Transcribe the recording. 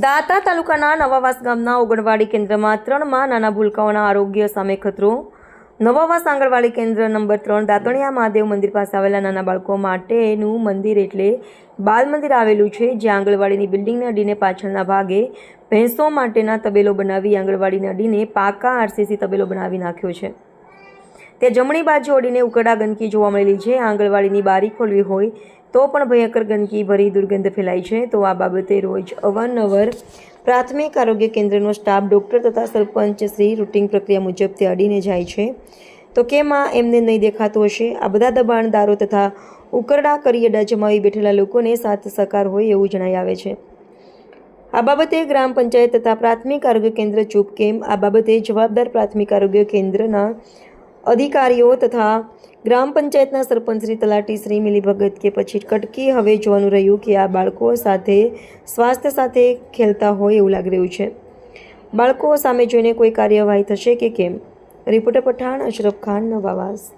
દાતા તાલુકાના નવાવાસ ગામના ઓગણવાડી કેન્દ્રમાં 3માં નાના ભૂલકાઓના આરોગ્ય સામે ખતરો. નવાવાસ આંગણવાડી કેન્દ્ર નંબર 3 દાતણિયા મહાદેવ મંદિર પાસે આવેલા નાના બાળકો માટેનું મંદિર એટલે બાલ મંદિર આવેલું છે, જ્યાં આંગણવાડીની બિલ્ડિંગને અડીને પાછળના ભાગે ભેંસો માટેના તબેલો બનાવી આંગણવાડીને અડીને પાકા આરસીસી તબેલો બનાવી નાખ્યો છે. તે જમણી બાજુ અડીને ઉકરડા ગંદકી જોવા મળેલી છે. આંગણવાડીની બારી ખોલવી હોય તો પણ ભયંકર ગંદકી ભરી દુર્ગંધ ફેલાય છે. તો આ બાબતે રોજ અવારનવાર પ્રાથમિક આરોગ્ય કેન્દ્રનો સ્ટાફ, ડૉક્ટર તથા સરપંચ શ્રી રૂટિન પ્રક્રિયા મુજબ તે અડીને જાય છે. તો કેમ આ એમને નહીં દેખાતું હશે? આ બધા દબાણદારો તથા ઉકરડા કરી અડા જમાવી બેઠેલા લોકોને સાથ સહકાર હોય એવું જણાઈ આવે છે. આ બાબતે ગ્રામ પંચાયત તથા પ્રાથમિક આરોગ્ય કેન્દ્ર ચૂપ કેમ? આ બાબતે જવાબદાર પ્રાથમિક આરોગ્ય કેન્દ્રના અધિકારીઓ તથા ગ્રામ પંચાયતના સરપંચ શ્રી, તલાટી શ્રી મિલીભગત કે પછી કટકી? હવે જોવાનું રહ્યું કે આ બાળકો સાથે સ્વાસ્થ્ય સાથે ખેલતા હોય એવું લાગી રહ્યું છે. બાળકો સામે જોઈને કોઈ કાર્યવાહી થશે કે કેમ? રિપોર્ટર પઠાણ, અશરફ ખાન, નવાવાસ.